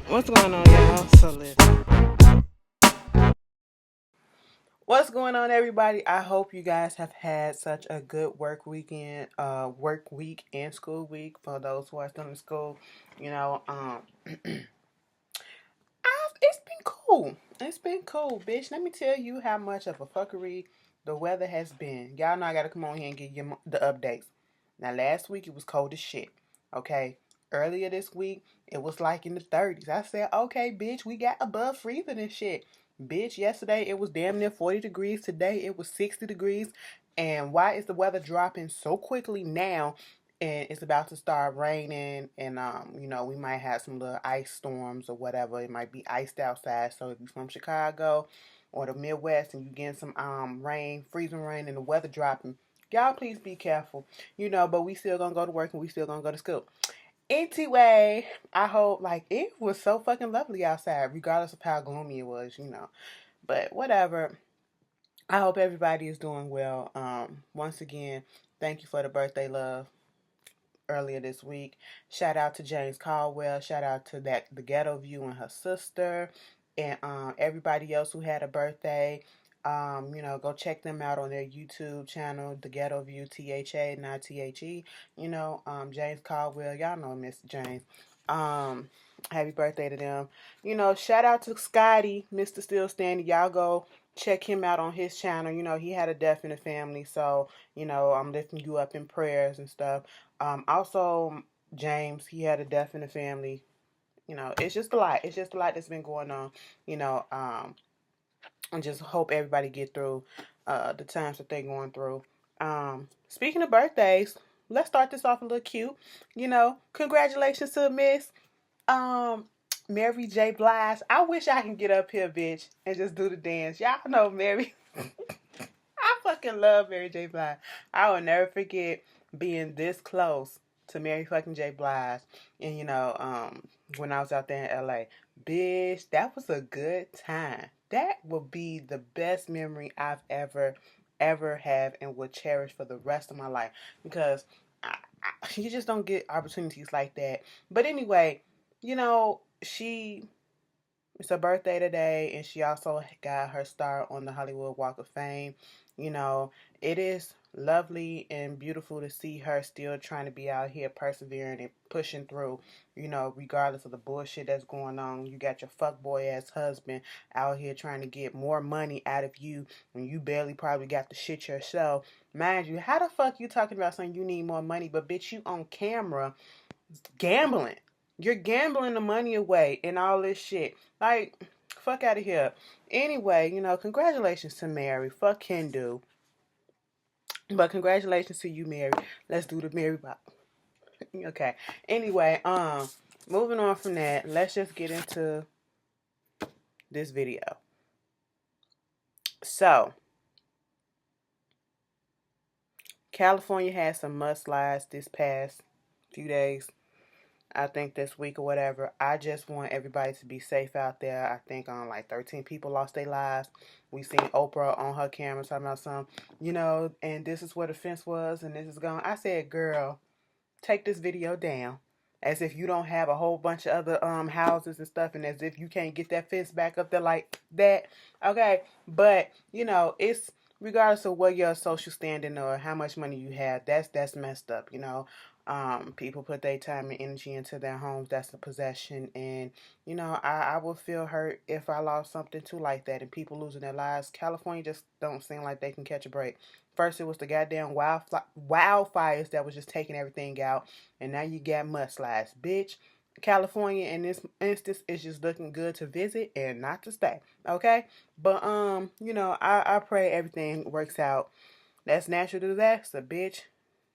What's going on, y'all? So listen. What's going on, everybody? I hope you guys have had such a good work week and school week for those who are still in school. You know, it's been cool. It's been cool, bitch. Let me tell you how much of a fuckery the weather has been. Y'all know I gotta come on here and give you the updates. Now, last week it was cold as shit. Okay. Earlier this week, it was like in the 30s. I said, okay, bitch, we got above freezing and shit. Bitch, yesterday it was damn near 40 degrees. Today it was 60 degrees. And why is the weather dropping so quickly now? And it's about to start raining, and we might have some little ice storms or whatever. It might be iced outside. So if you're from Chicago or the Midwest and you getting some rain, freezing rain, and the weather dropping, y'all please be careful. But we still gonna go to work and we still gonna go to school. Anyway, I hope, like, it was so fucking lovely outside, regardless of how gloomy it was. But whatever. I hope everybody is doing well. Once again, thank you for the birthday love earlier this week. Shout out to James Caldwell. Shout out to the Ghetto View and her sister, and everybody else who had a birthday. Go check them out on their YouTube channel, The Ghetto View, THA, not THE. James Caldwell, y'all know Mr. James. Happy birthday to them. Shout out to Scotty, Mr. Still Standing. Y'all go check him out on his channel. He had a death in the family, so I'm lifting you up in prayers and stuff. Also, James, he had a death in the family. It's just a lot. It's just a lot that's been going on. You know, um, I just hope everybody get through the times that they're going through. Speaking of birthdays, let's start this off a little cute. Congratulations to Miss um Mary J. Blige. I wish I can get up here, bitch, and just do the dance. Y'all know Mary. I fucking love Mary J. Blige. I will never forget being this close to Mary fucking J. Blige. And when I was out there in LA. Bitch, that was a good time. That will be the best memory I've ever have and will cherish for the rest of my life. Because you just don't get opportunities like that. But anyway, she it's her birthday today, and she also got her star on the Hollywood Walk of Fame. You know, it is lovely and beautiful to see her still trying to be out here persevering and pushing through, regardless of the bullshit that's going on. You got your fuckboy ass husband out here trying to get more money out of you when you barely probably got the shit yourself. Mind you, how the fuck you talking about something you need more money, but bitch, you on camera gambling. You're gambling the money away and all this shit. Like, fuck out of here. Anyway, congratulations to Mary. Fuck Hindu. But congratulations to you, Mary. Let's do the Mary Bop. Okay. Anyway, moving on from that, let's just get into this video. So, California had some mudslides this past few days. I think this week or whatever. I just want everybody to be safe out there. I think like 13 people lost their lives. We seen Oprah on her camera talking about and this is where the fence was and this is gone. I said, girl, take this video down. As if you don't have a whole bunch of other houses and stuff, and as if you can't get that fence back up there like that. Okay. But, it's regardless of what your social standing or how much money you have, that's messed up. People put their time and energy into their homes. That's a possession. And, I would feel hurt if I lost something too like that and people losing their lives. California just don't seem like they can catch a break. First, it was the goddamn wildfires that was just taking everything out. And now you got mudslides. Bitch, California in this instance is just looking good to visit and not to stay. Okay? But, I pray everything works out. That's natural disaster, bitch.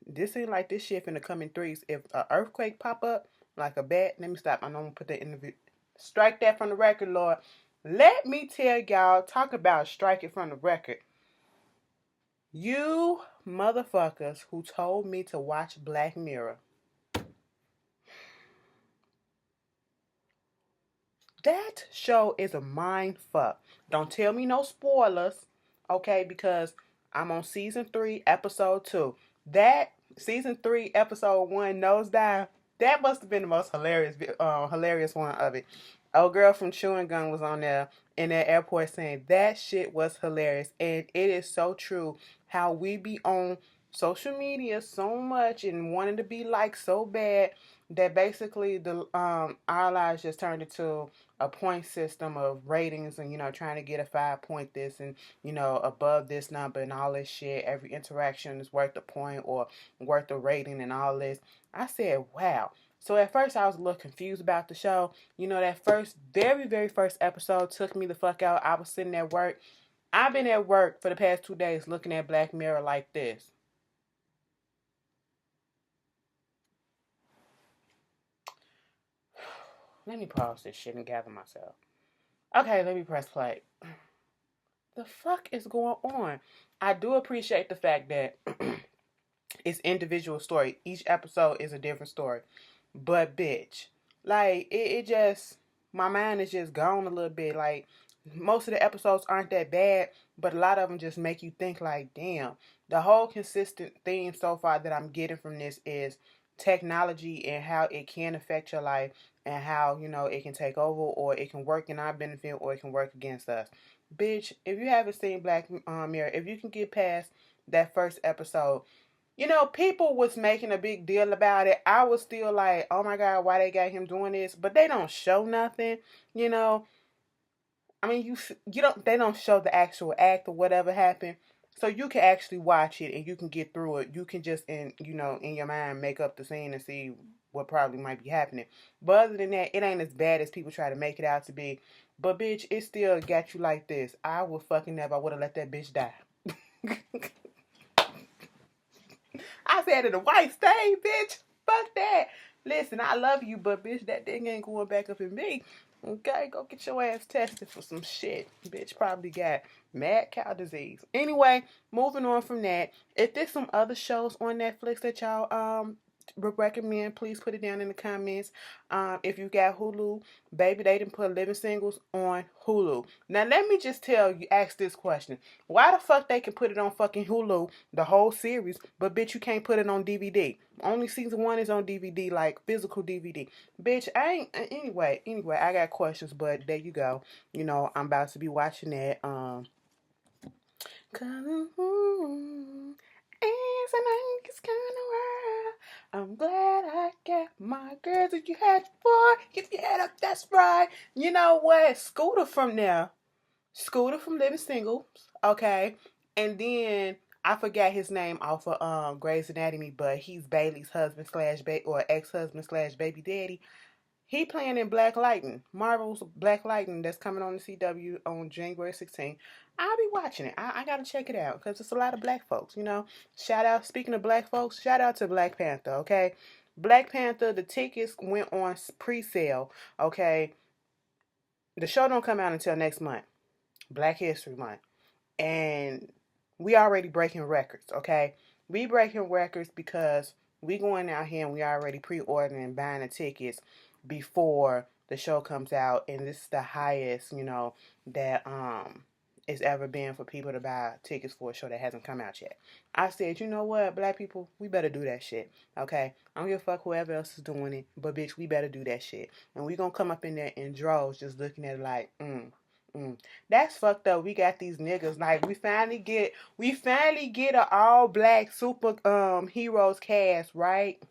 This ain't like this shit finna come in threes. If an earthquake pop up like a bat, let me stop. I don't want to put that in the video. Strike that from the record, Lord. Let me tell y'all, talk about strike it from the record. You motherfuckers who told me to watch Black Mirror. That show is a mind fuck. Don't tell me no spoilers, okay? Because I'm on season 3, episode 2. That season 3, episode 1, nosedive. That must have been the most hilarious one of it. Old girl from Chewing Gum was on there in that airport saying that shit was hilarious, and it is so true how we be on social media so much and wanting to be like so bad that basically the our lives just turned into a point system of ratings and trying to get a 5 point this and above this number and all this shit. Every interaction is worth a point or worth a rating and all this. I said, wow. So at first I was a little confused about the show. That first, very, very first episode took me the fuck out. I was sitting at work. I've been at work for the past 2 days looking at Black Mirror like this. Let me pause this shit and gather myself. Okay, let me press play. The fuck is going on? I do appreciate the fact that it's individual story. Each episode is a different story. But bitch, like it just my mind is just gone a little bit. Like most of the episodes aren't that bad, but a lot of them just make you think like, damn. The whole consistent theme so far that I'm getting from this is technology and how it can affect your life and how, it can take over or it can work in our benefit or it can work against us. Bitch, if you haven't seen Black Mirror, if you can get past that first episode, people was making a big deal about it. I was still like, oh my God, why they got him doing this? But they don't show nothing, you know. I mean, you don't. They don't show the actual act or whatever happened, so you can actually watch it and you can get through it. You can just in your mind make up the scene and see what probably might be happening. But other than that, it ain't as bad as people try to make it out to be. But bitch, it still got you like this. I would fucking never. I would have let that bitch die. I said it a white stain, bitch. Fuck that. Listen, I love you, but bitch, that thing ain't going back up in me. Okay, go get your ass tested for some shit. Bitch probably got mad cow disease. Anyway, moving on from that. If there's some other shows on Netflix that y'all recommend, please put it down in the comments. If you got Hulu, baby, they didn't put Living Singles on Hulu. Now let me just ask this question. Why the fuck they can put it on fucking Hulu, the whole series, but bitch you can't put it on DVD? Only season 1 is on DVD, like physical DVD. Bitch, I ain't anyway, I got questions, but there you go. I'm about to be watching that. Cause it's a nice kind of world. I'm glad I got my girls that you had before. Keep your head up, that's right. You know what? Scooter from Living Singles, okay? And then I forgot his name off of Grey's Anatomy, but he's Bailey's husband slash or ex-husband slash baby daddy. He playing in Black Lightning, Marvel's Black Lightning that's coming on the CW on January 16th. I'll be watching it. I gotta check it out because it's a lot of black folks, Shout out, speaking of black folks, shout out to Black Panther, okay? Black Panther, the tickets went on pre-sale, okay? The show don't come out until next month, Black History Month. And we already breaking records, okay? We breaking records because we going out here and we already pre-ordering and buying the tickets before the show comes out, and this is the highest, that it's ever been for people to buy tickets for a show that hasn't come out yet. I said, you know what, black people, we better do that shit, okay? I don't give a fuck whoever else is doing it, but bitch, we better do that shit. And we gonna come up in there in droves just looking at it like, that's fucked up. We got these niggas. Like we finally get a all black super heroes cast, right?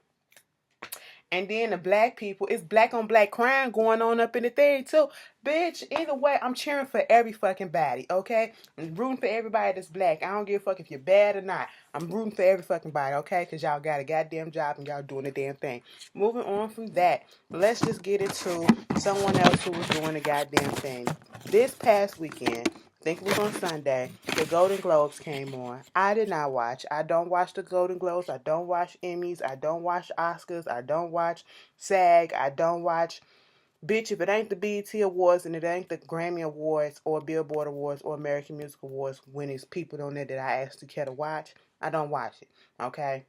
And then the black people, it's black on black crime going on up in the thing too. Bitch, either way, I'm cheering for every fucking body, okay? I'm rooting for everybody that's black. I don't give a fuck if you're bad or not. I'm rooting for every fucking body, okay? Because y'all got a goddamn job and y'all doing the damn thing. Moving on from that, let's just get into someone else who was doing the goddamn thing. This past weekend, I think it was on Sunday, the Golden Globes came on. I did not watch. I don't watch the Golden Globes. I don't watch Emmys. I don't watch Oscars. I don't watch SAG. I don't watch. Bitch, if it ain't the BET Awards and it ain't the Grammy Awards or Billboard Awards or American Music Awards when it's people on there that I actually care to watch, I don't watch it. Okay?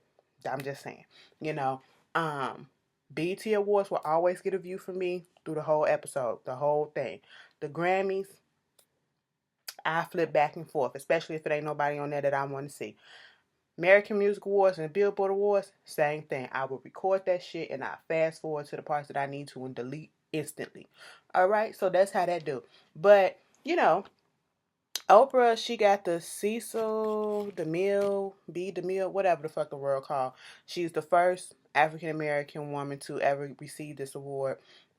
I'm just saying. BET Awards will always get a view from me through the whole episode, the whole thing. The Grammys, I flip back and forth, especially if it ain't nobody on there that I want to see. American Music Awards and the Billboard Awards, same thing. I will record that shit and I fast forward to the parts that I need to and delete instantly. All right, so that's how that do. But you know, Oprah, she got the Cecil DeMille, B DeMille, whatever the fuck the world called. She's the first African American woman to ever receive this award,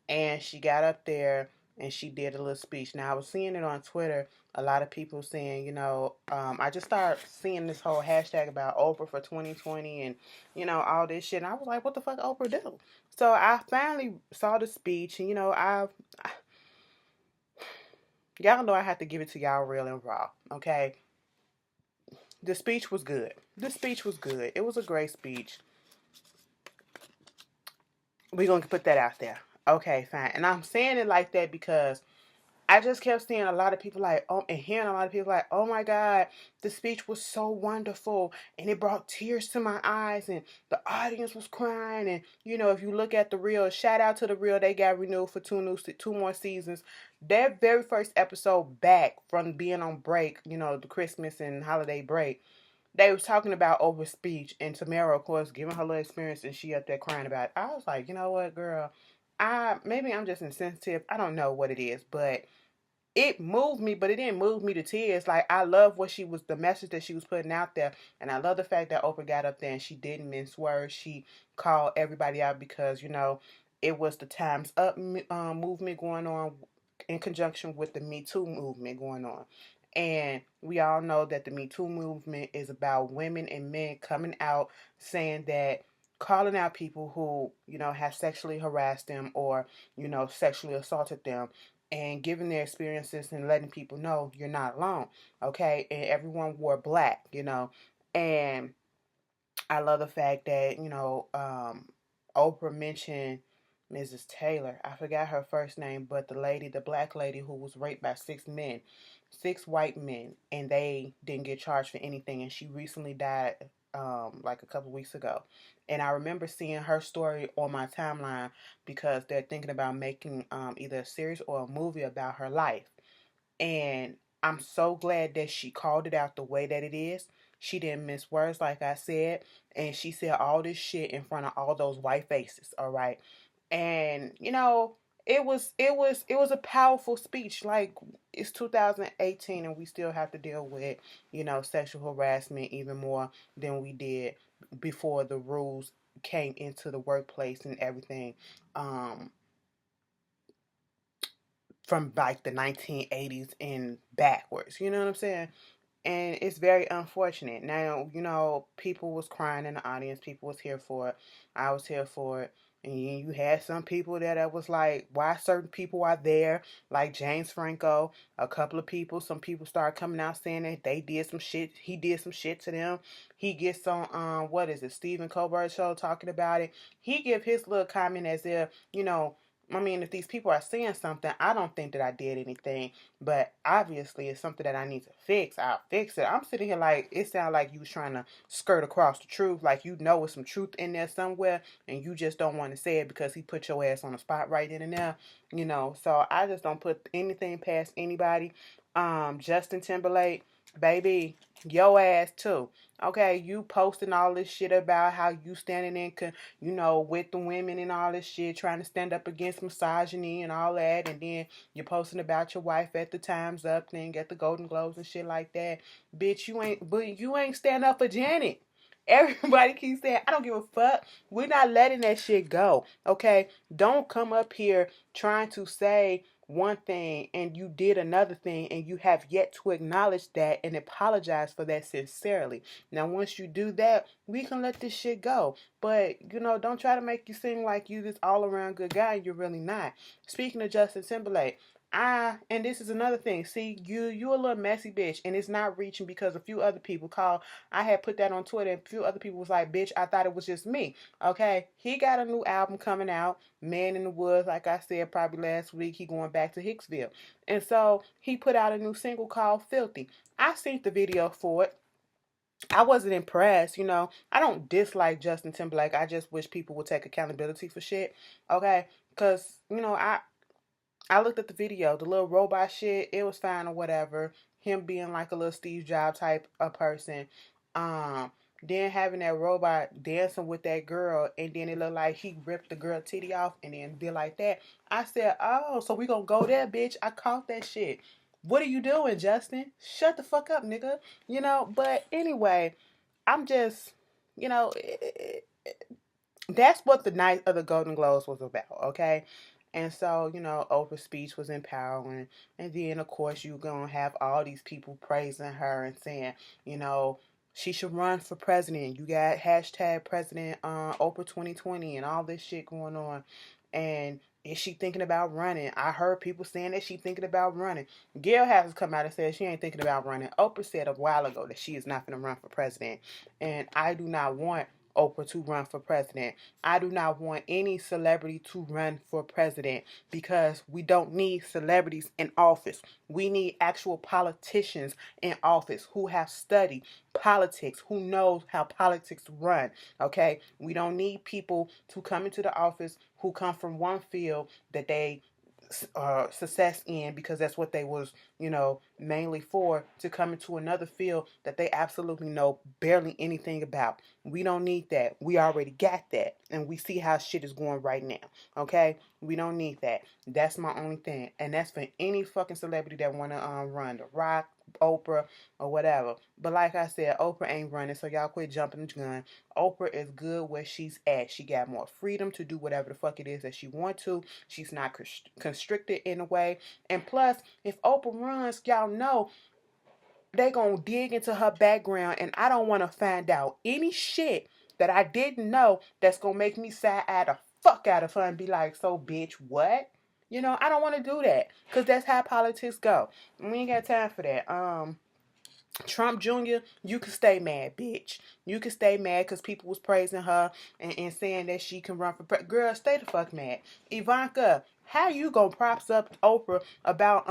and she got up there and she did a little speech. Now I was seeing it on Twitter. A lot of people saying, I just started seeing this whole hashtag about Oprah for 2020 and all this shit. And I was like, what the fuck Oprah do? So I finally saw the speech, and y'all know I have to give it to y'all real and raw, okay? The speech was good. The speech was good. It was a great speech. We're going to put that out there. Okay, fine. And I'm saying it like that because I just kept seeing a lot of people like, oh, and hearing a lot of people like, oh my God, the speech was so wonderful. And it brought tears to my eyes. And the audience was crying. And, if you look at the Real, shout out to the Real, they got renewed for two more seasons. Their very first episode back from being on break, the Christmas and holiday break, they was talking about over speech, and Tamara, of course, giving her little experience, and she up there crying about it. I was like, you know what, girl, maybe I'm just insensitive. I don't know what it is, but it moved me, but it didn't move me to tears. Like, I love the message that she was putting out there, and I love the fact that Oprah got up there and she didn't mince words. She called everybody out because it was the Times Up movement going on in conjunction with the Me Too movement going on. And we all know that the Me Too movement is about women and men coming out saying that, calling out people who, have sexually harassed them or, sexually assaulted them, and giving their experiences and letting people know you're not alone. Okay. And everyone wore black, and I love the fact that, Oprah mentioned Mrs. Taylor. I forgot her first name, but the black lady who was raped by 6 men, 6 white men, and they didn't get charged for anything. And she recently died like a couple weeks ago. And I remember seeing her story on my timeline because they're thinking about making either a series or a movie about her life. And I'm so glad that she called it out the way that it is. She didn't miss words, like I said. And she said all this shit in front of all those white faces, all right? And, it was a powerful speech. Like, it's 2018 and we still have to deal with, sexual harassment even more than we did before the rules came into the workplace and everything. From like the 1980s and backwards. You know what I'm saying? And it's very unfortunate. Now, people was crying in the audience. People was here for it. I was here for it. And you had some people that was like, why certain people are there, like James Franco. A couple of people, some people started coming out saying that they did some shit. He did some shit to them. He gets on, what is it, Stephen Colbert show talking about it. He give his little comment as if, I mean, if these people are saying something, I don't think that I did anything, but obviously it's something that I need to fix. I'll fix it. I'm sitting here like, it sounds like you was trying to skirt across the truth, like it's some truth in there somewhere, and you just don't want to say it because he put your ass on the spot right then and there, So I just don't put anything past anybody. Justin Timberlake, baby, your ass too. Okay, you posting all this shit about how you standing in, with the women and all this shit, trying to stand up against misogyny and all that, and then you're posting about your wife at the Times Up thing, at the Golden Globes and shit like that. Bitch, you ain't stand up for Janet. Everybody keeps saying, I don't give a fuck. We're not letting that shit go. Okay? Don't come up here trying to say one thing and you did another thing and you have yet to acknowledge that and apologize for that sincerely. Now, once you do that, we can let this shit go. But, don't try to make you seem like you this all around good guy and you're really not. Speaking of Justin Timberlake, and this is another thing. See, you a little messy bitch, and it's not reaching because a few other people called. I had put that on Twitter, and a few other people was like, "Bitch, I thought it was just me." Okay, he got a new album coming out, Man in the Woods. Like I said, probably last week, he going back to Hicksville, and so he put out a new single called "Filthy." I seen the video for it. I wasn't impressed, I don't dislike Justin Timberlake. I just wish people would take accountability for shit. Okay, because I looked at the video, the little robot shit, it was fine or whatever. Him being like a little Steve Jobs type of person. Um, then having that robot dancing with that girl, and then it looked like he ripped the girl titty off and then did like that. I said, oh, so we gonna go there, bitch. I caught that shit. What are you doing, Justin? Shut the fuck up, nigga. But anyway, I'm just, you know, that's what the night of the Golden Globes was about, okay? And so, Oprah's speech was empowering. And then, of course, you're going to have all these people praising her and saying, you know, she should run for president. You got hashtag President Oprah 2020 and all this shit going on. And is she thinking about running? I heard people saying that she thinking about running. Gail has come out and said she ain't thinking about running. Oprah said a while ago that she is not going to run for president. And I do not want Oprah to run for president. I do not want any celebrity to run for president because we don't need celebrities in office. We need actual politicians in office who have studied politics, who knows how politics run. Okay? We don't need people to come into the office who come from one field that they success in because that's what they was mainly for, to come into another field that they absolutely know barely anything about. We don't need that. We already got that, and we see how shit is going right now. Okay, we don't need that. That's my only thing, and that's for any fucking celebrity that want to run. The Rock, Oprah, or whatever. But like I said, Oprah ain't running, so y'all quit jumping the gun. Oprah is good where she's at. She got more freedom to do whatever the fuck it is that she want to. She's not constricted in a way. And plus, if Oprah runs, y'all know they gonna dig into her background, and I don't want to find out any shit that I didn't know that's gonna make me side-eye the fuck out of her and be like, so bitch, what? I don't want to do that because that's how politics go. We ain't got time for that. Trump Jr., you can stay mad, bitch. You can stay mad because people was praising her and saying that she can run for president. Girl, stay the fuck mad. Ivanka, how you gonna props up Oprah about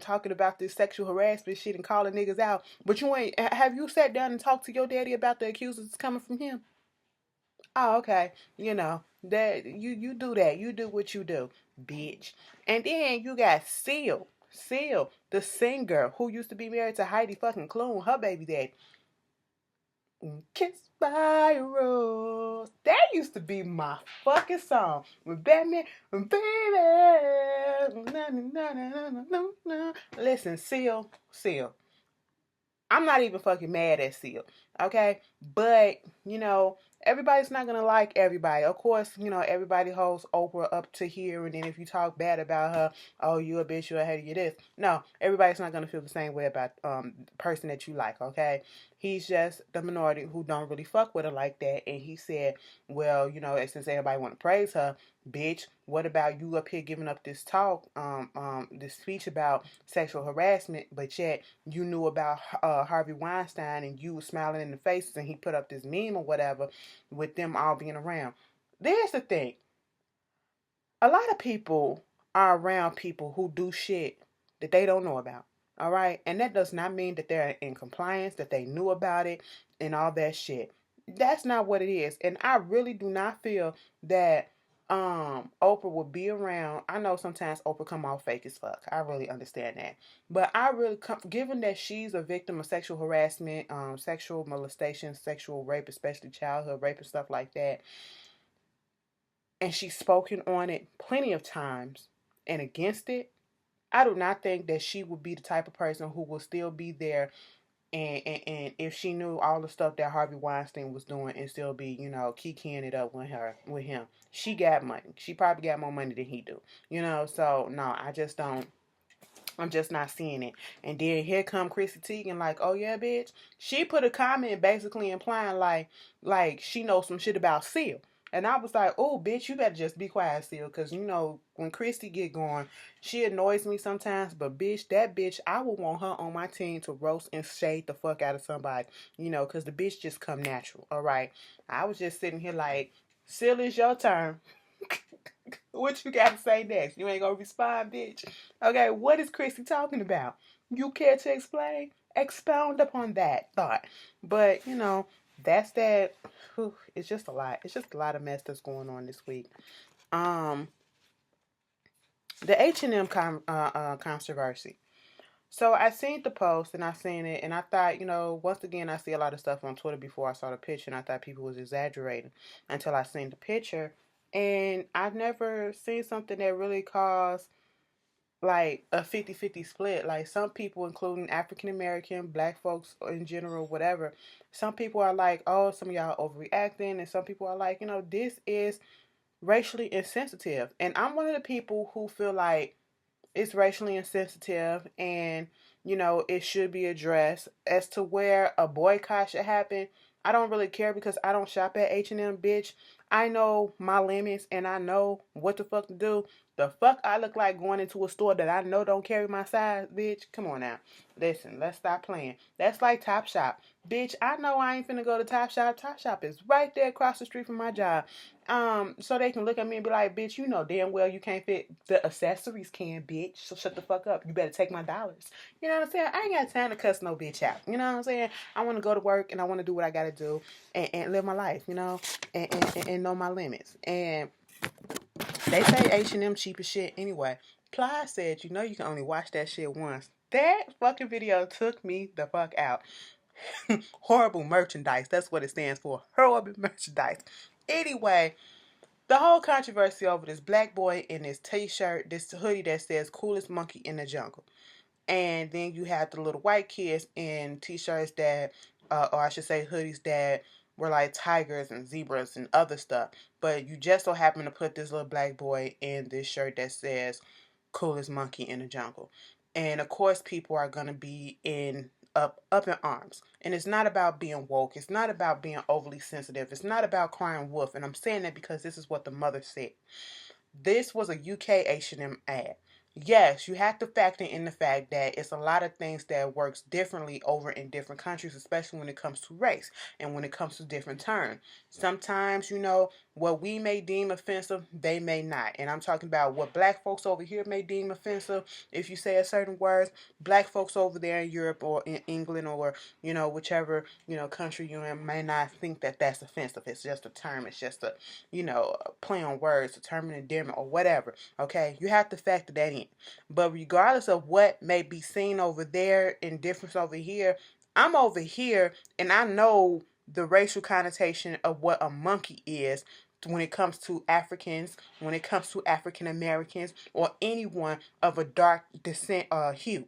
talking about this sexual harassment shit and calling niggas out, but you ain't? Have you sat down and talked to your daddy about the accusers coming from him? Oh, okay. That you do that. You do what you do, bitch. And then you got Seal, the singer who used to be married to Heidi fucking Klum, her baby daddy. Kiss by a Rose. That used to be my fucking song. With Batman, baby. Na, na, na, na, na. Listen, Seal. I'm not even fucking mad at Seal, okay? But, everybody's not going to like everybody. Of course, everybody holds Oprah up to here, and then if you talk bad about her, oh, you a bitch, you a hater, you this. No, everybody's not going to feel the same way about the person that you like, okay? He's just the minority who don't really fuck with her like that, and he said, well, since everybody want to praise her, bitch, what about you up here giving up this talk, this speech about sexual harassment, but yet you knew about Harvey Weinstein and you were smiling in the faces and he put up this meme or whatever with them all being around. There's the thing. A lot of people are around people who do shit that they don't know about. All right? And that does not mean that they're in compliance, that they knew about it and all that shit. That's not what it is. And I really do not feel that Oprah would be around. I know sometimes Oprah come off fake as fuck. I really understand that. But I really given that she's a victim of sexual harassment, sexual molestation, sexual rape, especially childhood rape and stuff like that. And she's spoken on it plenty of times and against it. I do not think that she would be the type of person who will still be there and if she knew all the stuff that Harvey Weinstein was doing and still be, kikiing it up with him. She got money. She probably got more money than he do. So no, I just don't. I'm just not seeing it. And then here come Chrissy Teigen like, oh yeah, bitch. She put a comment basically implying like she knows some shit about Seal. And I was like, oh, bitch, you better just be quiet, Seal. Because, when Christy get going, she annoys me sometimes. But, bitch, that bitch, I would want her on my team to roast and shade the fuck out of somebody. Because the bitch just come natural. All right. I was just sitting here like, Seal, it's your turn. What you got to say next? You ain't going to respond, bitch. Okay, what is Christy talking about? You care to explain? Expound upon that thought. But, that's that. Whew, it's just a lot. It's just a lot of mess that's going on this week. The H&M controversy. So I seen the post and I seen it and I thought, once again I see a lot of stuff on Twitter before I saw the picture and I thought people was exaggerating until I seen the picture. And I've never seen something that really caused like a 50-50 split. Like some people, including African American, black folks in general, whatever, some people are like, oh, some of y'all overreacting, and some people are like, this is racially insensitive. And I'm one of the people who feel like it's racially insensitive and it should be addressed. As to where a boycott should happen, I don't really care because I don't shop at H&M, bitch. I know my limits and I know what the fuck to do. The fuck I look like going into a store that I know don't carry my size, bitch? Come on now. Listen, let's stop playing. That's like Topshop. Bitch, I know I ain't finna go to Topshop. Topshop is right there across the street from my job. So they can look at me and be like, bitch, you know damn well you can't fit the accessories can, bitch. So shut the fuck up. You better take my dollars. You know what I'm saying? I ain't got time to cuss no bitch out. You know what I'm saying? I want to go to work and I want to do what I got to do and live my life, and know my limits. And they say H&M cheap as shit anyway. Ply said, you can only watch that shit once. That fucking video took me the fuck out. Horrible merchandise. That's what it stands for. Horrible merchandise. Anyway, the whole controversy over this black boy in this t-shirt, this hoodie that says coolest monkey in the jungle. And then you have the little white kids in t-shirts that, or I should say hoodies that were like tigers and zebras and other stuff. But you just so happen to put this little black boy in this shirt that says coolest monkey in the jungle. And of course people are gonna be up in arms. And it's not about being woke. It's not about being overly sensitive. It's not about crying wolf. And I'm saying that because this is what the mother said. This was a UK H&M ad. Yes, you have to factor in the fact that it's a lot of things that works differently over in different countries, especially when it comes to race and when it comes to different terms. Sometimes, what we may deem offensive, they may not. And I'm talking about what black folks over here may deem offensive. If you say a certain word, black folks over there in Europe or in England or, whichever, country you're in may not think that that's offensive. It's just a term. It's just a, play on words, a term and endearment or whatever. Okay, you have to factor that in. But regardless of what may be seen over there and difference over here, I'm over here and I know the racial connotation of what a monkey is when it comes to Africans, when it comes to African Americans, or anyone of a dark descent hue.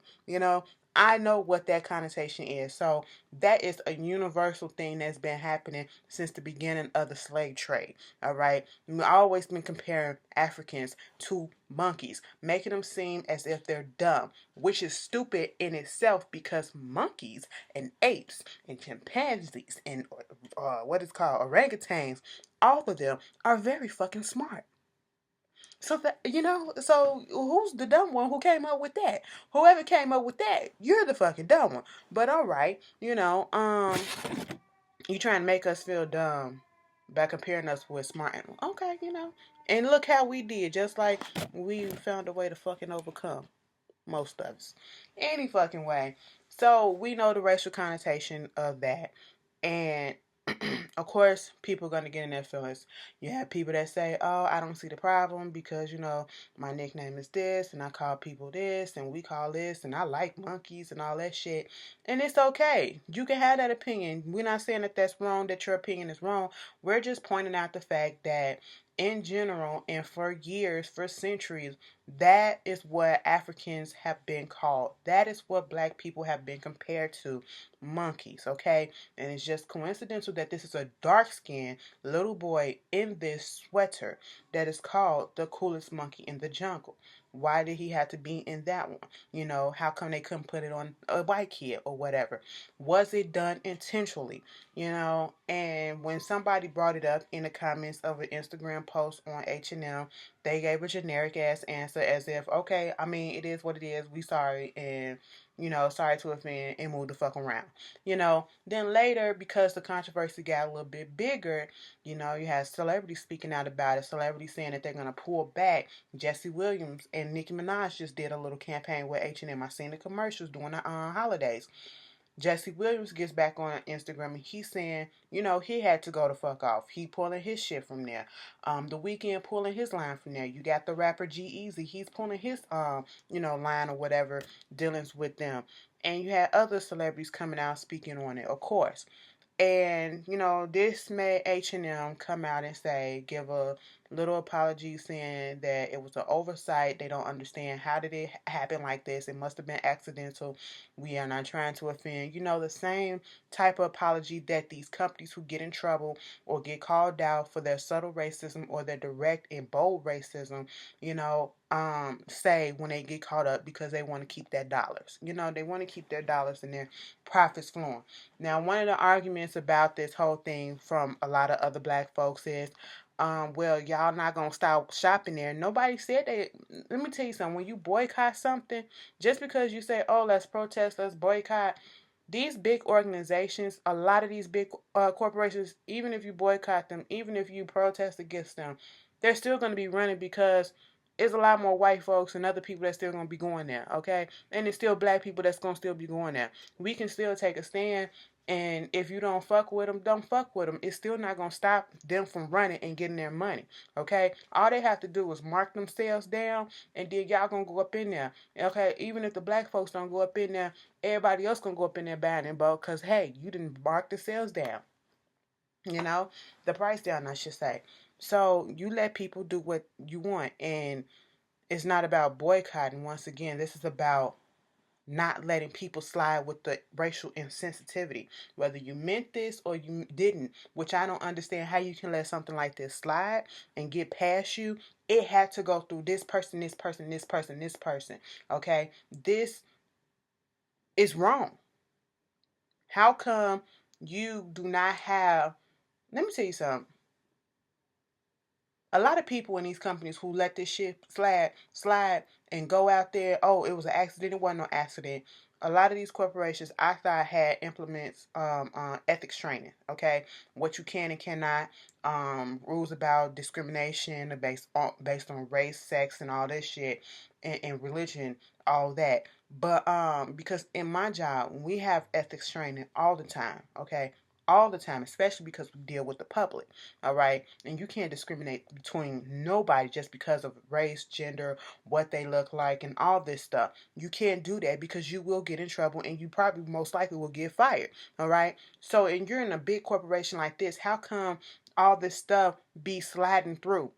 I know what that connotation is. So that is a universal thing that's been happening since the beginning of the slave trade. All right. We've always been comparing Africans to monkeys, making them seem as if they're dumb, which is stupid in itself because monkeys and apes and chimpanzees and what is called orangutans, all of them are very fucking smart. So that so who's the dumb one who came up with that? Whoever came up with that, you're the fucking dumb one. But all right, you trying to make us feel dumb by comparing us with smart animals. Okay, and look how we did. Just like we found a way to fucking overcome most of us, any fucking way. So we know the racial connotation of that, and of course, people are going to get in their feelings. You have people that say, oh, I don't see the problem because, my nickname is this and I call people this and we call this and I like monkeys and all that shit. And it's okay. You can have that opinion. We're not saying that that's wrong, that your opinion is wrong. We're just pointing out the fact that in general and for years, for centuries, that is what Africans have been called. That is what black people have been compared to, monkeys, okay? And it's just coincidental that this is a dark-skinned little boy in this sweater that is called the coolest monkey in the jungle. Why did he have to be in that one? How come they couldn't put it on a white kid or whatever? Was it done intentionally? And when somebody brought it up in the comments of an Instagram post on H&M, they gave a generic ass answer as if, okay, I mean, it is what it is. We sorry and sorry to offend and move the fuck around. Then later, because the controversy got a little bit bigger, you had celebrities speaking out about it, celebrities saying that they're going to pull back. Jesse Williams and Nicki Minaj just did a little campaign with H&M. I seen the commercials during the holidays. Jesse Williams gets back on Instagram and he's saying, he had to go the fuck off. He pulling his shit from there. The Weeknd pulling his line from there. You got the rapper G-Eazy. He's pulling his line or whatever dealings with them. And you had other celebrities coming out speaking on it, of course. And, this made H&M come out and give a little apology saying that it was an oversight. They don't understand how did it happen like this. It must have been accidental. We are not trying to offend. The same type of apology that these companies who get in trouble or get called out for their subtle racism or their direct and bold racism, say when they get caught up because they want to keep their dollars. They want to keep their dollars and their profits flowing. Now, one of the arguments about this whole thing from a lot of other black folks is, well, y'all not gonna stop shopping there. Nobody said that. Let me tell you something. When you boycott something, just because you say, "Oh, let's protest, let's boycott," these big organizations, a lot of these big corporations, even if you boycott them, even if you protest against them, they're still going to be running because it's a lot more white folks and other people that's still going to be going there, okay? And it's still black people that's going to still be going there. We can still take a stand, and if you don't fuck with them, don't fuck with them. It's still not going to stop them from running and getting their money, okay? All they have to do is mark themselves down, and then y'all going to go up in there, okay? Even if the black folks don't go up in there, everybody else going to go up in there buying it, bro, because, hey, you didn't mark the sales down, the price down, I should say. So you let people do what you want, and it's not about boycotting. Once again, this is about not letting people slide with the racial insensitivity. Whether you meant this or you didn't, which I don't understand how you can let something like this slide and get past you. It had to go through this person, this person, this person, this person. Okay? This is wrong. How come you do not have, let me tell you something. A lot of people in these companies who let this shit slide and go out there, oh, it was an accident. It wasn't no accident. A lot of these corporations, I thought, had implements ethics training. Okay, what you can and cannot, rules about discrimination based on race, sex, and all this shit, and religion, all that. But because in my job, we have ethics training all the time. Okay, all the time, especially because we deal with the public. All right, and you can't discriminate between nobody just because of race, gender, what they look like, and all this stuff. You can't do that because you will get in trouble and you probably most likely will get fired. All right, so and you're in a big corporation like this, how come all this stuff be sliding through?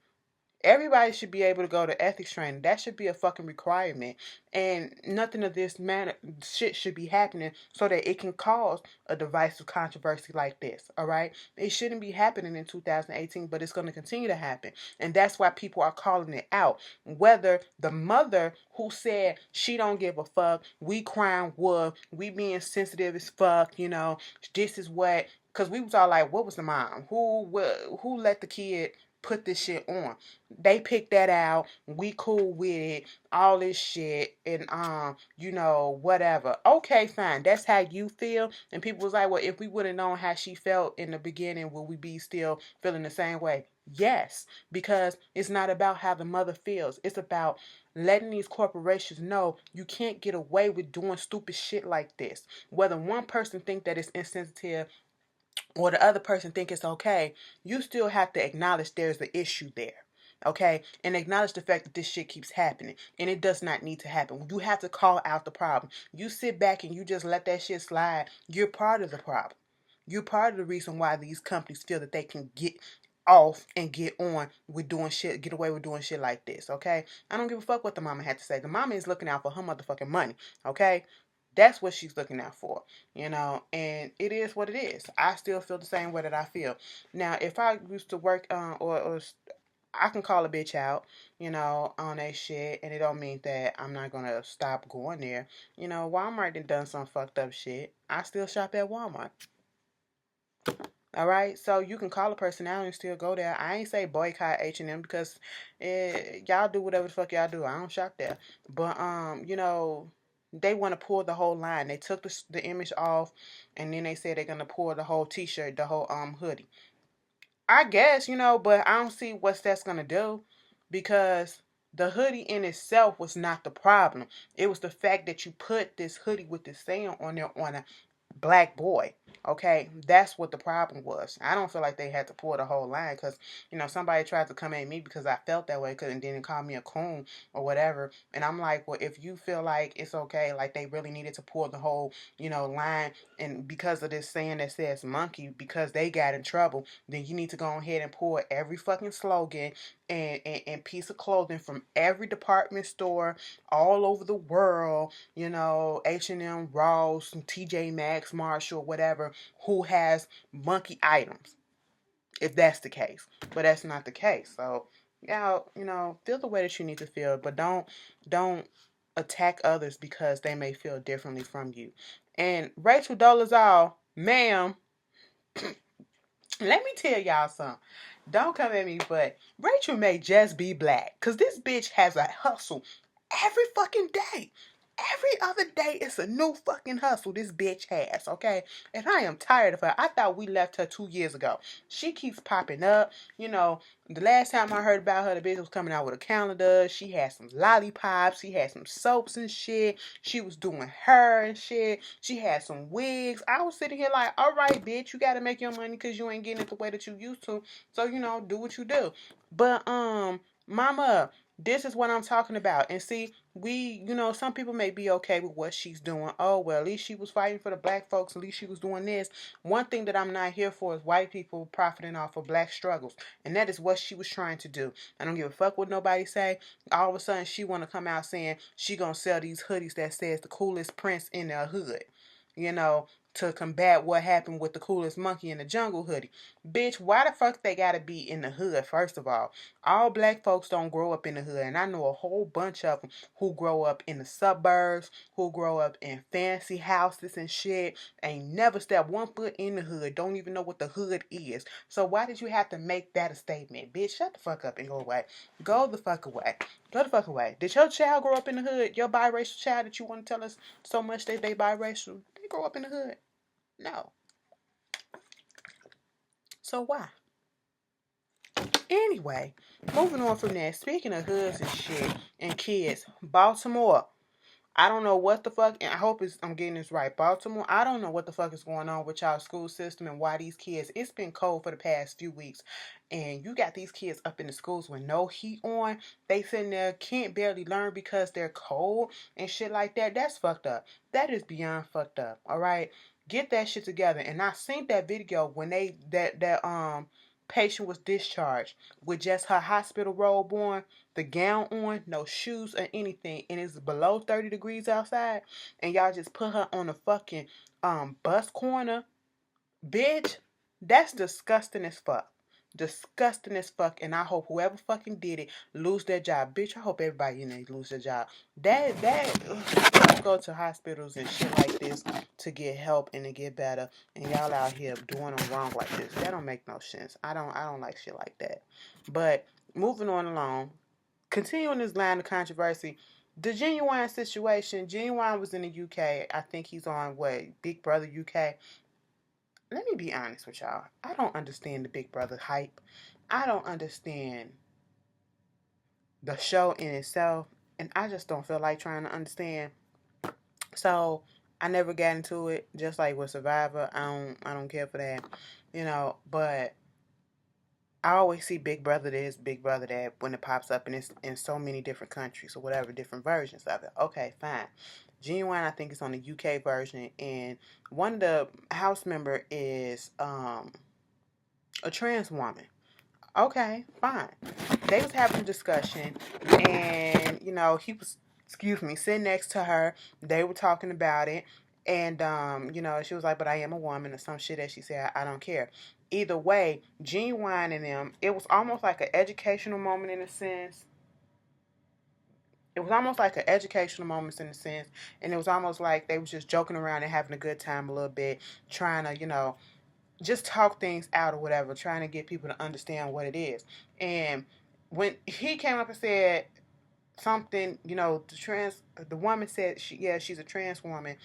Everybody should be able to go to ethics training. That should be a fucking requirement. And nothing of this shit should be happening so that it can cause a divisive controversy like this. All right? It shouldn't be happening in 2018, but it's going to continue to happen. And that's why people are calling it out. Whether the mother who said she don't give a fuck, we crying wolf, we being sensitive as fuck, this is what, because we was all like, what was the mom? Who let the kid put this shit on? They picked that out. We cool with it. All this shit and whatever. Okay, fine. That's how you feel. And people was like, well, if we would have known how she felt in the beginning, would we be still feeling the same way? Yes, because it's not about how the mother feels. It's about letting these corporations know you can't get away with doing stupid shit like this. Whether one person think that it's insensitive or the other person think it's okay, you still have to acknowledge there's an issue there. Okay, and acknowledge the fact that this shit keeps happening and it does not need to happen. You have to call out the problem. You sit back and you just let that shit slide, you're part of the problem. You're part of the reason why these companies feel that they can get off and get on with doing shit, get away with doing shit like this. Okay, I don't give a fuck what the mama had to say. The mama is looking out for her motherfucking money. Okay, that's what she's looking out for, and it is what it is. I still feel the same way that I feel. Now, if I used to work or I can call a bitch out, on that shit, and it don't mean that I'm not gonna stop going there. Walmart done some fucked up shit. I still shop at Walmart. All right, so you can call a person out and still go there. I ain't say boycott H&M because y'all do whatever the fuck y'all do. I don't shop there, but they want to pull the whole line. They took the image off, and then they said they're gonna pull the whole T-shirt, the whole hoodie. I guess but I don't see what that's gonna do because the hoodie in itself was not the problem. It was the fact that you put this hoodie with this saying on there on a black boy. Okay, that's what the problem was. I don't feel like they had to pull the whole line because, somebody tried to come at me because I felt that way, cause and then call me a coon or whatever. And I'm like, well, if you feel like it's okay, like they really needed to pull the whole, line, and because of this saying that says monkey, because they got in trouble, then you need to go ahead and pull every fucking slogan and piece of clothing from every department store all over the world, H&M, Ross, TJ Maxx, Marshall, whatever, who has monkey items, if that's the case. But that's not the case. So, yeah, feel the way that you need to feel, but don't attack others because they may feel differently from you. And Rachel Dolezal, ma'am, let me tell y'all something. Don't come at me, but Rachel may just be black. Because this bitch has a hustle every fucking day. Every other day, it's a new fucking hustle this bitch has, okay? And I am tired of her. I thought we left her 2 years ago. She keeps popping up. The last time I heard about her, the bitch was coming out with a calendar. She had some lollipops. She had some soaps and shit. She was doing hair and shit. She had some wigs. I was sitting here like, all right, bitch, you got to make your money because you ain't getting it the way that you used to. So, do what you do. But, mama, this is what I'm talking about. And see, some people may be okay with what she's doing. Oh, well, at least she was fighting for the black folks. At least she was doing this. One thing that I'm not here for is white people profiting off of black struggles. And that is what she was trying to do. I don't give a fuck what nobody say. All of a sudden, she want to come out saying she going to sell these hoodies that says the coolest prince in the hood. To combat what happened with the coolest monkey in the jungle hoodie. Bitch, why the fuck they gotta be in the hood, first of all black folks don't grow up in the hood, and I know a whole bunch of them who grow up in the suburbs, who grow up in fancy houses and shit, ain't never stepped one foot in the hood, don't even know what the hood is. So why did you have to make that a statement? Bitch, shut the fuck up and go away. Go the fuck away. Go the fuck away. Did your child grow up in the hood? Your biracial child that you want to tell us so much that they biracial? They grow up in the hood? No. So why? Anyway, moving on from that, speaking of hoods and shit and kids, Baltimore. I don't know what the fuck, and I hope I'm getting this right. Baltimore, I don't know what the fuck is going on with y'all school system and why these kids, it's been cold for the past few weeks, and you got these kids up in the schools with no heat on. They sitting there, can't barely learn because they're cold and shit like that. That's fucked up. That is beyond fucked up, all right? Get that shit together. And I seen that video when that patient was discharged with just her hospital robe on, the gown on, no shoes or anything, and it's below 30 degrees outside, and y'all just put her on a fucking bus corner. Bitch, that's disgusting as fuck. Disgusting as fuck, and I hope whoever fucking did it lose their job. Bitch, I hope everybody in there lose their job. That go to hospitals and shit like this to get help and to get better, and y'all out here doing them wrong like this. That don't make no sense. I don't like shit like that. But moving on along, continuing this line of controversy, the Ginuwine situation. Ginuwine was in the UK. I think he's on what, Big Brother UK. Let me be honest with y'all. I don't understand the Big Brother hype. I don't understand the show in itself, and I just don't feel like trying to understand. So I never got into it. Just like with Survivor, I don't care for that, But I always see Big Brother this, Big Brother that when it pops up, and it's in so many different countries or whatever, different versions of it. Okay, fine. Ginuwine, I think, is on the UK version, and one of the house member is a trans woman. Okay, fine. They was having a discussion, and he was, excuse me, sitting next to her. They were talking about it, and she was like, "But I am a woman," or some shit that she said. I don't care. Either way, Ginuwine and them, it was almost like an educational moment in a sense. It was almost like an educational moment in a sense, and it was almost like they was just joking around and having a good time a little bit, trying to, just talk things out or whatever, trying to get people to understand what it is. And when he came up and said something, the woman said, she's a trans woman,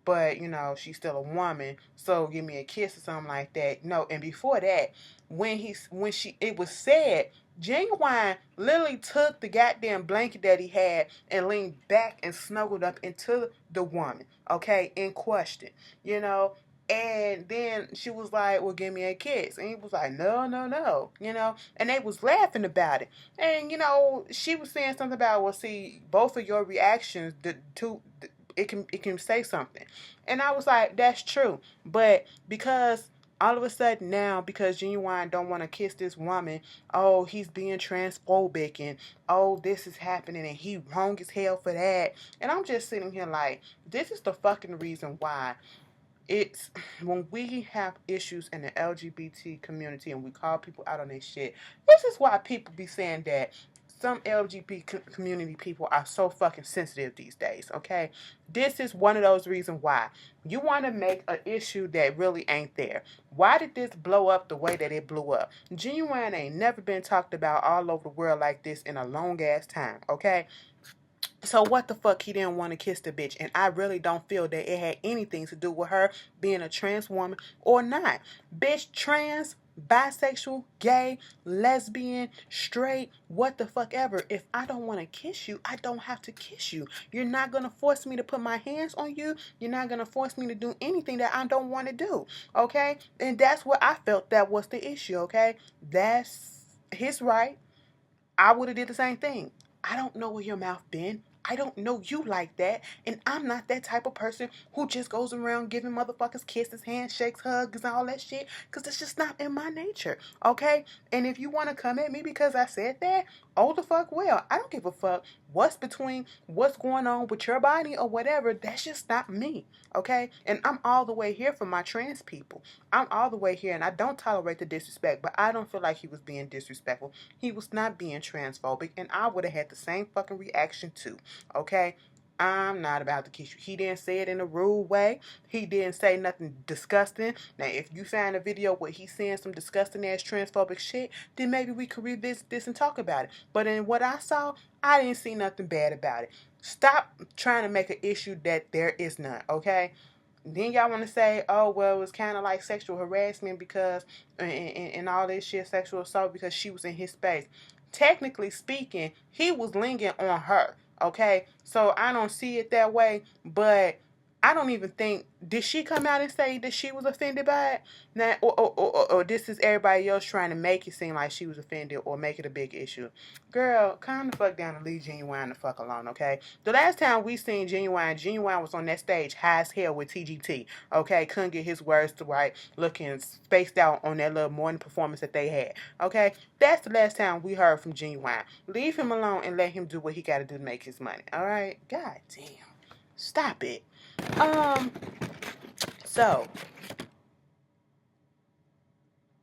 but she's still a woman, so give me a kiss or something like that. No, and before that, it was said Ginuwine literally took the goddamn blanket that he had and leaned back and snuggled up into the woman, okay, in question, you know. And then she was like, well, give me a kiss. And he was like, no, no, no, you know. And they was laughing about it. And, you know, she was saying something about, well, see, both of your reactions, it can say something. And I was like, that's true. But because all of a sudden now, because Ginuwine don't want to kiss this woman, oh, he's being transphobic, and oh, this is happening, and he wrong as hell for that. And I'm just sitting here like, this is the fucking reason why it's when we have issues in the LGBT community and we call people out on their shit. This is why people be saying that some LGBT community people are so fucking sensitive these days, okay? This is one of those reasons why. You want to make an issue that really ain't there. Why did this blow up the way that it blew up? Ginuwine ain't never been talked about all over the world like this in a long ass time, okay? So what the fuck he didn't want to kiss the bitch? And I really don't feel that it had anything to do with her being a trans woman or not. Bitch, trans, bisexual, gay, lesbian, straight, what the fuck ever. If I don't want to kiss you, I don't have to kiss you. You're not going to force me to put my hands on you. You're not going to force me to do anything that I don't want to do. Okay? And that's what I felt that was the issue. Okay? That's his right. I would have did the same thing. I don't know where your mouth been. I don't know you like that. And I'm not that type of person who just goes around giving motherfuckers kisses, handshakes, hugs, and all that shit. Because it's just not in my nature. Okay? And if you want to come at me because I said that, oh the fuck well. I don't give a fuck what's going on with your body or whatever. That's just not me. Okay? And I'm all the way here for my trans people. I'm all the way here and I don't tolerate the disrespect. But I don't feel like he was being disrespectful. He was not being transphobic. And I would have had the same fucking reaction too. Okay? I'm not about to kiss you. He didn't say it in a rude way. He didn't say nothing disgusting. Now, if you find a video where he's saying some disgusting ass transphobic shit, then maybe we could revisit this and talk about it. But in what I saw, I didn't see nothing bad about it. Stop trying to make an issue that there is none, okay? Then y'all want to say, oh, well, it was kind of like sexual harassment because, and all this shit, sexual assault because she was in his space. Technically speaking, he was lingering on her. Okay, so I don't see it that way, but I don't even think, did she come out and say that she was offended by it? Now, or this is everybody else trying to make it seem like she was offended or make it a big issue. Girl, calm the fuck down and leave Ginuwine the fuck alone, okay? The last time we seen Ginuwine was on that stage high as hell with TGT, okay? Couldn't get his words to right, looking spaced out on that little morning performance that they had, okay? That's the last time we heard from Ginuwine. Leave him alone and let him do what he got to do to make his money, all right? God damn. Stop it. So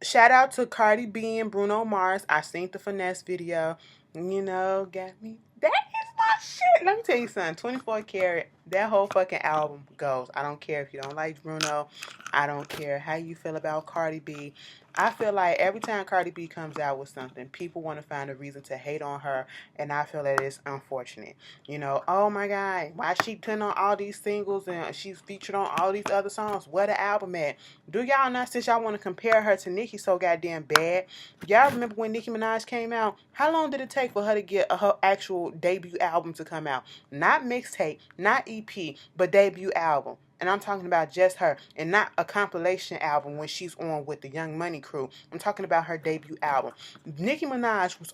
shout out to Cardi B and Bruno Mars. I seen the Finesse video. You know, got me. That is my shit. Let me tell you something. 24 Karat, that whole fucking album goes. I don't care if you don't like Bruno. I don't care how you feel about Cardi B. I feel like every time Cardi B comes out with something, people want to find a reason to hate on her, and I feel that it's unfortunate. You know, oh my God, why she putting on all these singles and she's featured on all these other songs? Where the album at? Do y'all not, since y'all want to compare her to Nicki so goddamn bad? Y'all remember when Nicki Minaj came out? How long did it take for her to get her actual debut album to come out? Not mixtape, not EP, but debut album. And I'm talking about just her, and not a compilation album when she's on with the Young Money crew. I'm talking about her debut album. Nicki Minaj was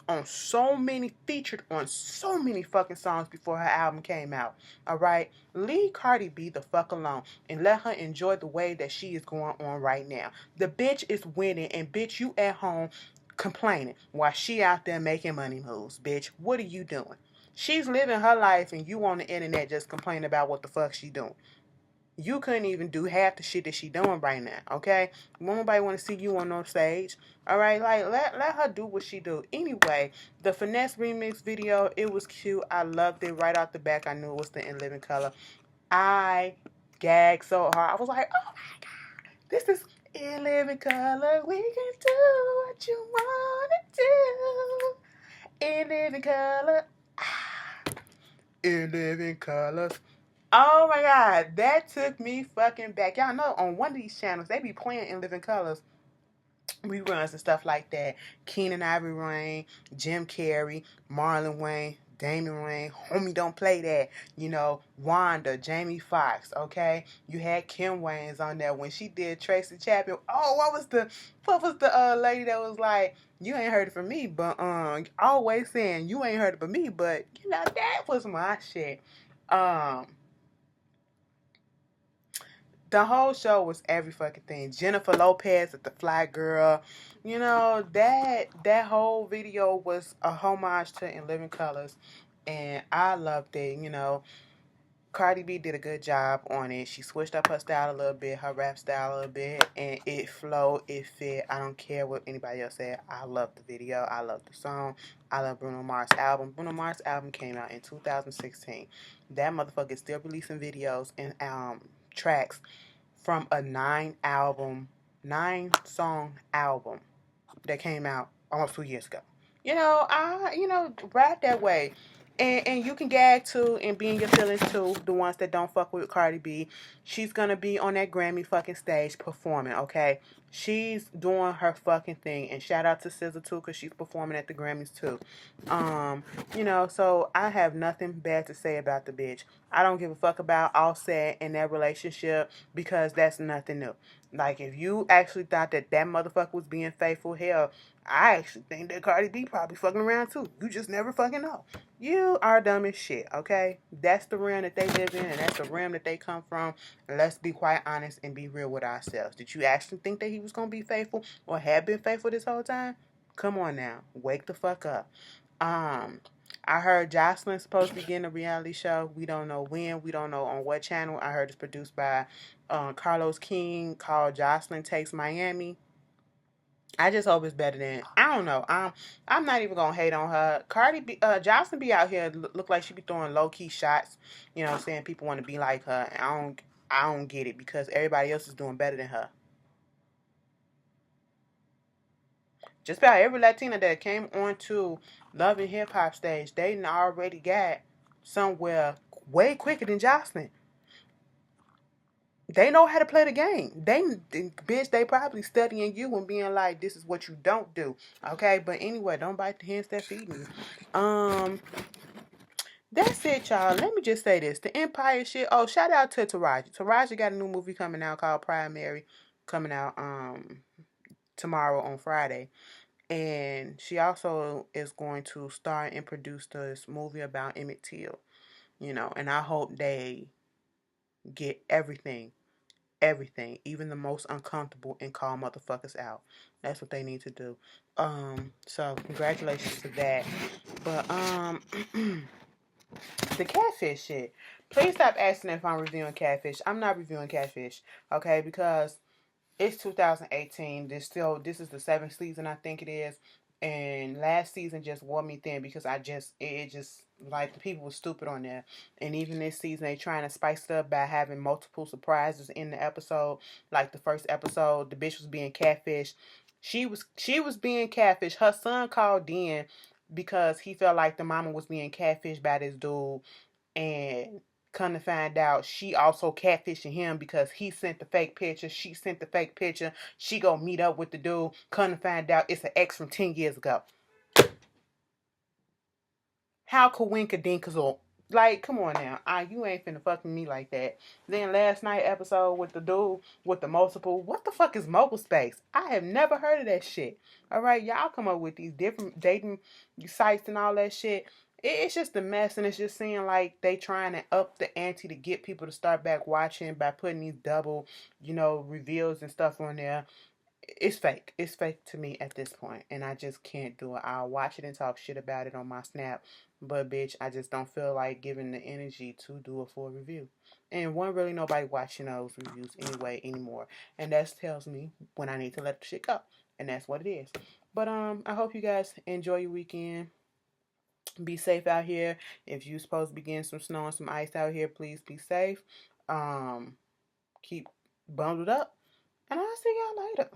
featured on so many fucking songs before her album came out. Alright? Leave Cardi B the fuck alone and let her enjoy the way that she is going on right now. The bitch is winning, and bitch, you at home complaining while she out there making money moves, bitch. What are you doing? She's living her life, and you on the internet just complaining about what the fuck she doing. You couldn't even do half the shit that she doing right now, okay? Nobody want to see you on no stage, all right? Like, let her do what she do. Anyway, the Finesse remix video, it was cute. I loved it. Right out the back, I knew it was the In Living Color. I gagged so hard. I was like, oh my God, this is In Living Color. We can do what you want to do. In Living Color. In Living Colors. Oh my God, that took me fucking back. Y'all know on one of these channels, they be playing In Living Colors reruns and stuff like that. Keenan Ivory Wayne, Jim Carrey, Marlon Wayne, Damon Wayne, Homie Don't Play That, Wanda, Jamie Foxx, okay? You had Kim Wayans on there when she did Tracy Chapman. Oh, what was the lady that was like, you ain't heard it from me, but always saying you ain't heard it from me, but that was my shit. Um the whole show was every fucking thing. Jennifer Lopez at the Fly Girl. That whole video was a homage to In Living Colors. And I loved it. Cardi B did a good job on it. She switched up her style a little bit, her rap style a little bit, and it flowed, it fit. I don't care what anybody else said. I love the video. I love the song. I love Bruno Mars' album. Bruno Mars' album came out in 2016. That motherfucker is still releasing videos and tracks from a 9 song album that came out almost 2 years ago. Rap that way. And you can gag too and be in your feelings too, the ones that don't fuck with Cardi B. She's gonna be on that Grammy fucking stage performing, okay? She's doing her fucking thing. And shout out to SZA too, because she's performing at the Grammys too. So I have nothing bad to say about the bitch. I don't give a fuck about Offset and that relationship because that's nothing new. Like, if you actually thought that motherfucker was being faithful, hell, I actually think that Cardi B probably fucking around too. You just never fucking know. You are dumb as shit, okay? That's the realm that they live in, and that's the realm that they come from. And let's be quite honest and be real with ourselves. Did you actually think that he was going to be faithful or have been faithful this whole time? Come on now. Wake the fuck up. I heard Jocelyn's supposed to be getting a reality show. We don't know when. We don't know on what channel. I heard it's produced by Carlos King, called Jocelyn Takes Miami. I just hope it's better than, I don't know. I'm not even gonna hate on her. Jocelyn be out here look like she be throwing low key shots. You know what I'm saying? People want to be like her. And I don't get it because everybody else is doing better than her. Just about every Latina that came onto Love and Hip Hop stage, they already got somewhere way quicker than Jocelyn. They know how to play the game. They probably studying you and being like, this is what you don't do. Okay, but anyway, don't bite the hands that feed you. That's it, y'all. Let me just say this: the Empire shit. Oh, shout out to Taraji. Taraji got a new movie coming out called Primary, coming out tomorrow on Friday. And she also is going to star and produce this movie about Emmett Till, and I hope they get everything, even the most uncomfortable, and call motherfuckers out. That's what they need to do. So congratulations to that. But the catfish shit. Please stop asking if I'm reviewing catfish. I'm not reviewing catfish, okay? Because it's 2018. This is the 7th season, I think it is. And last season just wore me thin because it just, like, the people were stupid on there. And even this season, they trying to spice it up by having multiple surprises in the episode. Like the first episode, the bitch was being catfished. She was being catfished. Her son called in because he felt like the mama was being catfished by this dude. And come to find out, she also catfishing him because he sent the fake picture. She sent the fake picture. She go meet up with the dude. Come to find out, it's an ex from 10 years ago. How coinkadinkazle? Like, come on now. You ain't finna fuck with me like that. Then last night episode with the dude with the multiple. What the fuck is mobile space? I have never heard of that shit. Alright, y'all come up with these different dating sites and all that shit. It's just a mess, and it's just seeming like they trying to up the ante to get people to start back watching by putting these double, reveals and stuff on there. It's fake. It's fake to me at this point, and I just can't do it. I'll watch it and talk shit about it on my Snap, but bitch, I just don't feel like giving the energy to do a full review. And wasn't really nobody watching those reviews anyway anymore, and that tells me when I need to let the shit go, and that's what it is. But I hope you guys enjoy your weekend. Be safe out here. If you're supposed to be getting some snow and some ice out here, please be safe. Keep bundled up, and I'll see y'all later.